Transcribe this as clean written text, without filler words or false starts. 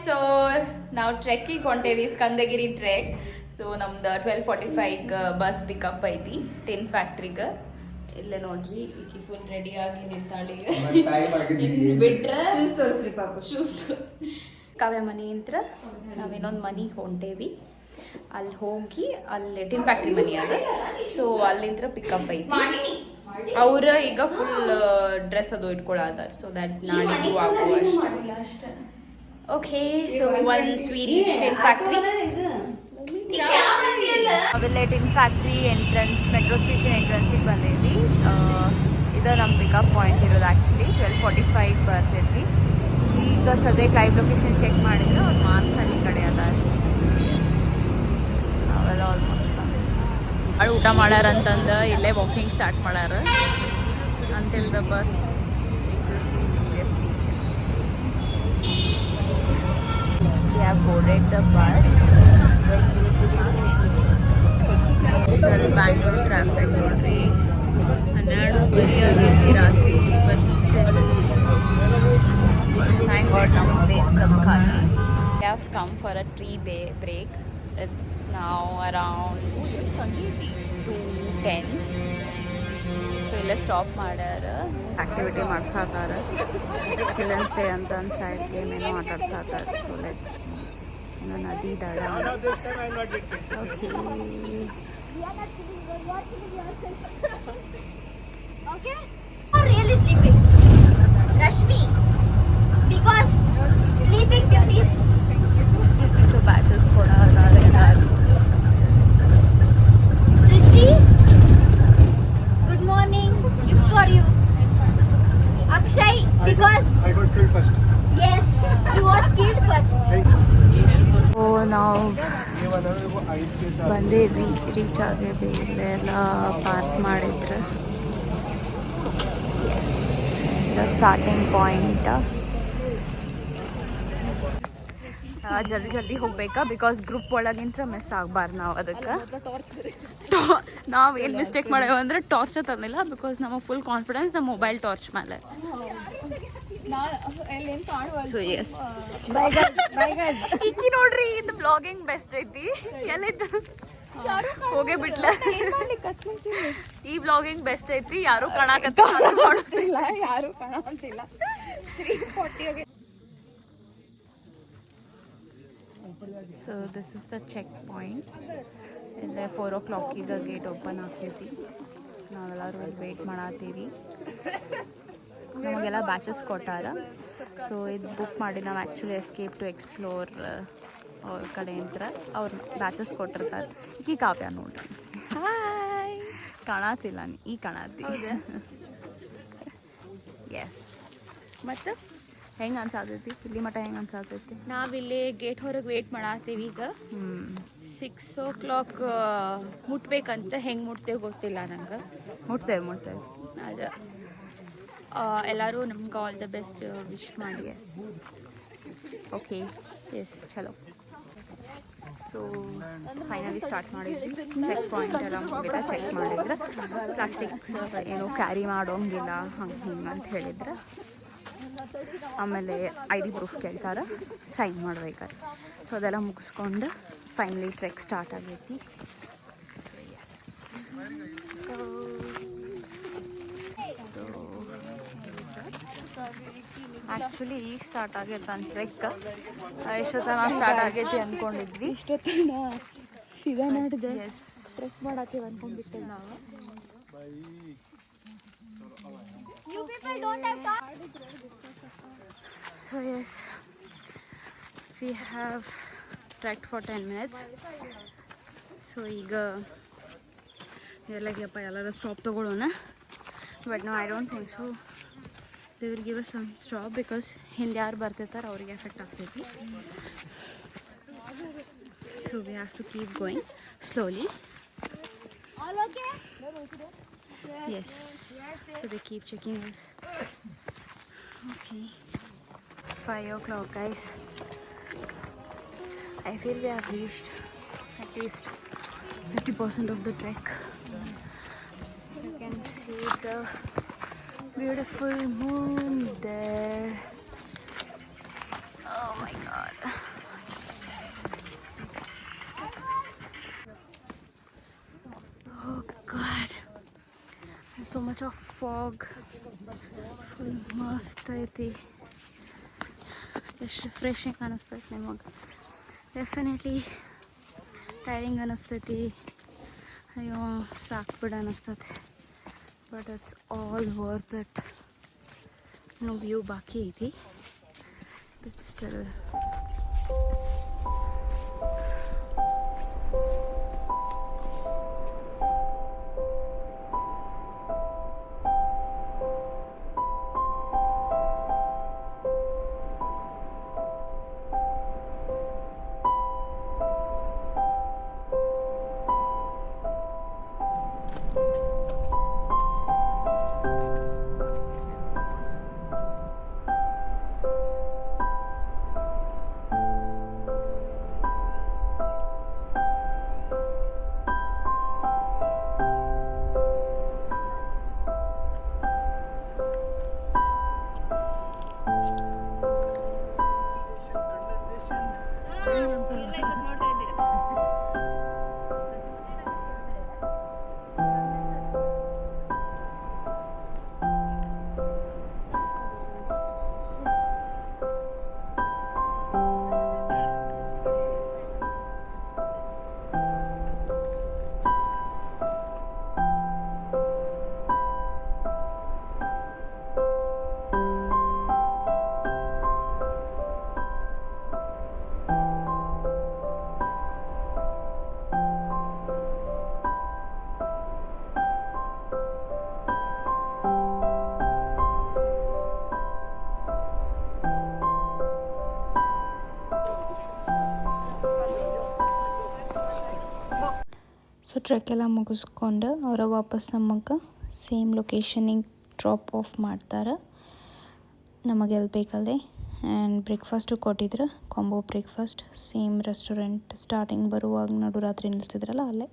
So ನಾವು ಟ್ರೆಕ್ಕಿಗೆ ಹೊಂಟೇವಿ Skandagiri trek. So ನಮ್ದು 12:45 bus pickup ಐತಿ ಟಿನ್ ಫ್ಯಾಕ್ಟ್ರಿಗೆ. ಇಲ್ಲೇ ನೋಡ್ರಿ ಈಕಿ ಫುಲ್ ರೆಡಿ ಆಗಿ ನಿಂತಾಳಿ. ಬಿಟ್ರೆ ಶೂಸ್ ಕಾವ್ಯ ಮನೆ ಅಂತ ನಾವಿನ್ನೊಂದು ಮನೆಗೆ ಹೊಂಟೇವಿ. ಅಲ್ಲಿ ಹೋಗಿ ಅಲ್ಲಿ ಟಿನ್ ಫ್ಯಾಕ್ಟ್ರಿ ಮನೆ ಅದ. ಸೊ ಅಲ್ಲಿಂದ ಪಿಕಪ್ ಐತಿ. ಅವ್ರ ಈಗ ಫುಲ್ ಡ್ರೆಸ್ ಅದು ಇಟ್ಕೊಳ್ಳೋದಾರ. ಸೊ ದಟ್ ನಾಳೆಗೂ ಆಗುವ ಅಷ್ಟೇ. Okay, so once we reach tin factory, ಅವೆಲ್ಲ tin factory entrance metro station ಎಂಟ್ರೆನ್ಸಿಗೆ ಬಂದಿದ್ವಿ. ಇದು ನಮ್ಮ ಪಿಕಪ್ ಪಾಯಿಂಟ್ ಇರೋದು. ಆ್ಯಕ್ಚುಲಿ 12:45 ಬರ್ತೈತಿ. ಈಗ ಸದ್ಯಕ್ಕೆ ಲೈವ್ ಲೊಕೇಶನ್ ಚೆಕ್ ಮಾಡಿದ್ರೆ ಅವ್ರು ಮಾರ್ಕಲ್ಲಿ ಕಡೆ ಅದ. ನಾವೆಲ್ಲ ಆಲ್ಮೋಸ್ಟ್ ಅಲ್ಲಿ ಊಟ ಮಾಡ್ಯಾರ ಅಂತಂದು ಇಲ್ಲೇ ವಾಕಿಂಗ್ ಸ್ಟಾರ್ಟ್ ಮಾಡ್ಯಾರ until the bus reaches the destination. We have boarded the bus. Bangalore traffic ನೋಡ್ರಿ 12 ಆಗೈತಿ ರಾತ್ರಿ. ಬಟ್ ಸ್ಟಿಲ್ ಥ್ಯಾಂಕ್ ಗಾಡ್ ನಮ್ಮದೇ ಸ್ವಲ್ಪ ಖಾಲಿ. We have come for a tree break. It's now around 2:10. So ಇಲ್ಲೇ ಸ್ಟಾಪ್ ಮಾಡ್ಯಾರ, ಆ್ಯಕ್ಟಿವಿಟಿ ಮಾಡ್ಸಾತಾರ. ಚಿಲ್ಡ್ರನ್ಸ್ ಡೇ ಅಂತ side game ಏನೋ ಆಟಾಡ್ಸಾತಾರ. ಸೊ ಲೆಟ್ಸ್ ಏನೋ ನದಿ ದಡ. Okay, Okay? Or really sleeping? Rashmi. Because sleeping beauties. So batches ಕೂಡ ಅದಾರೆ. Srishti. Good morning. Gift for you. Akshay. Because I got killed first. yes, you was killed first. ಓ ನಾವು ಬಂದೇವಿ, reach ಆಗೇವಿ. ಇಲ್ಲೆಲ್ಲ park ಮಾಡಿದ್ರು. Starting point. ಜಲ್ದಿ ಜಲ್ದಿ ಹೋಗ್ಬೇಕಾ, because group ಒಳಗಿಂತ miss ಆಗಬಾರ್ದು ನಾವು. ಅದಕ್ಕೆ ನಾವು ಏನು ಮಿಸ್ಟೇಕ್ ಮಾಡೇವು ಅಂದರೆ ಟಾರ್ಚ್ ತಂದಿಲ್ಲ. ಬಿಕಾಸ್ ನಮಗೆ ಫುಲ್ ಕಾನ್ಫಿಡೆನ್ಸ್ ನಮ್ಮ ಮೊಬೈಲ್ ಟಾರ್ಚ್ ಮೇಲೆ. ಸೊ ಎಸ್, ಈಕಿ ನೋಡ್ರಿ ಇದು ಬ್ಲಾಗಿಂಗ್ ಬೆಸ್ಟ್ ಐತಿ. ಎಲ್ಲೈತಿ ಹೋಗೇ ಬಿಟ್ಲ. ಈ ಬ್ಲಾಗಿಂಗ್ ಬೆಸ್ಟ್ ಐತಿ. ಯಾರು ಕಾಣಕತ್ತಿಲ್ಲ, ಯಾರು ಕಾಣಂತಿಲ್ಲ. 3:40. So this is the check point. ಇಲ್ಲೇ 4 o'clock ಗೇಟ್ ಓಪನ್ ಆಗ್ತೈತಿ. ಸೊ ನಾವೆಲ್ಲರೂ ವೇಟ್ ಮಾಡತ್ತೀವಿ. ನಮಗೆಲ್ಲ ಬ್ಯಾಚಸ್ ಕೊಟ್ಟಾರ. ಸೊ ಇದು ಬುಕ್ ಮಾಡಿ ನಾವು ಆ್ಯಕ್ಚುಲಿ ಎಸ್ಕೇಪ್ ಟು ಎಕ್ಸ್ಪ್ಲೋರ್ ಅವ್ರ ಕಡೆಯಿಂದ ಅವ್ರು ಬ್ಯಾಚಸ್ ಕೊಟ್ಟಿರ್ತಾರೆ. ಈ ಕಾವ್ಯ ನೋಡ್ರಿ, ಹಾಯ್ ಕಾಣತಿಲ್ಲ, ಈ ಕಾಣತಿ. ಎಸ್, ಮತ್ತು ಹೆಂಗೆ ಅನ್ಸಾತೈತಿ ಇಲ್ಲಿ ಮಟ್ಟ? ಹೆಂಗೆ ಅನ್ಸಾತೈತಿ? ನಾವಿಲ್ಲಿ ಗೇಟ್ ಹೊರಗೆ ವೇಟ್ ಮಾಡತ್ತೀವಿ. ಈಗ 6 o'clock ಮುಟ್ಬೇಕಂತ. ಹೆಂಗೆ ಮುಟ್ತೇವೆ ಗೊತ್ತಿಲ್ಲ ನಂಗೆ. ಮುಟ್ತೇವೆ ಅದು ಎಲ್ಲರೂ ನಮ್ಗೆ ಆಲ್ ದ ಬೆಸ್ಟ್ ವಿಶ್ ಮಾಡಿ. ಎಸ್, ಓಕೆ, ಎಸ್, ಚಲೋ. ಸೊ ಫೈನಲಿ ಸ್ಟಾರ್ಟ್ ಮಾಡಿದ್ವಿ. ಚೆಕ್ ಪಾಯಿಂಟ್ ಎಲ್ಲ ಮುಗಿದ ಚೆಕ್ ಮಾಡಿದ್ರೆ ಪ್ಲಾಸ್ಟಿಕ್ಸ್ ಏನೋ ಕ್ಯಾರಿ ಮಾಡೋಂಗಿಲ್ಲ ಹಿಂಗೆ ಅಂತ ಹೇಳಿದ್ರೆ. ಆಮೇಲೆ ID ಪ್ರೂಫ್ ಕೇಳ್ತಾರೆ, ಸೈನ್ ಮಾಡ್ಬೇಕಾರೆ. ಸೊ ಅದೆಲ್ಲ ಮುಗಿಸ್ಕೊಂಡು ಫೈನಲಿ ಟ್ರೆಕ್ ಸ್ಟಾರ್ಟ್ ಆಗೈತಿ. ಸೊ ಎಸ್, ಸೊ ಆ್ಯಕ್ಚುಲಿ ಈಗ ಸ್ಟಾರ್ಟ್ ಆಗೈತೆ ಅಂತ ಟ್ರೆಕ್. ಎಷ್ಟೊತ್ತನ ಸ್ಟಾರ್ಟ್ ಆಗೈತಿ ಅಂದ್ಕೊಂಡಿದ್ವಿ. ಸೀದಾ ನಾಡ್ದೆ ಎಸ್, ಟ್ರೆಕ್ ಮಾಡತ್ತೀವಿ ಅಂದ್ಕೊಂಡ್ಬಿಟ್ಟೆ ನಾವು. You people don't have car. So yes, we have trekked for 10 minutes. So ಈಗ ಎಲ್ಲಪ್ಪ ಎಲ್ಲರೂ ಸ್ಟಾಪ್ ತೊಗೊಳ್ಳೋಣ. But no, I don't think so they will give us some stop. Because ಹಿಂದೆ ಯಾರು ಬರ್ತಿರ್ತಾರೆ ಅವ್ರಿಗೆ ಎಫೆಕ್ಟ್ ಆಗ್ತೈತಿ. So we have to keep going slowly. All okay? Yes. So they keep checking us. Okay. 5 o'clock, guys. I feel we have reached at least 50% of the trek. You can see the beautiful moon there. Oh my god. So much of fog. Full ಮಸ್ತ್ ಐತಿ. ಎಷ್ಟು refreshing ಅನ್ನಿಸ್ತೈತಿ ನಿಮಗೆ. Definitely tiring ಅನ್ನಿಸ್ತೈತಿ, ಅಯ್ಯೋ ಸಾಕು ಬಿಡ ಅನ್ನಿಸ್ತೈತಿ, but it's all worth it. ಇನ್ನೂ view ಬಾಕಿ ಐತಿ, ಬಟ್ ಸ್ಟಿಲ್ ಸೊ ಟ್ರೆಕ್ ಎಲ್ಲ ಮುಗಿಸ್ಕೊಂಡು ಅವರ ವಾಪಸ್ ನಮಗೆ ಸೇಮ್ ಲೊಕೇಶನಿಗೆ ಡ್ರಾಪ್ ಆಫ್ ಮಾಡ್ತಾರೆ, ನಮಗೆ ಎಲ್ಲಿ ಬೇಕಲ್ಲದೆ. ಆ್ಯಂಡ್ ಬ್ರೇಕ್ಫಾಸ್ಟು ಕೊಟ್ಟಿದ್ರು, combo breakfast, same restaurant starting ಬರುವಾಗ ನಡು ರಾತ್ರಿ ನಿಲ್ಸಿದ್ರಲ್ಲ ಅಲ್ಲೇ.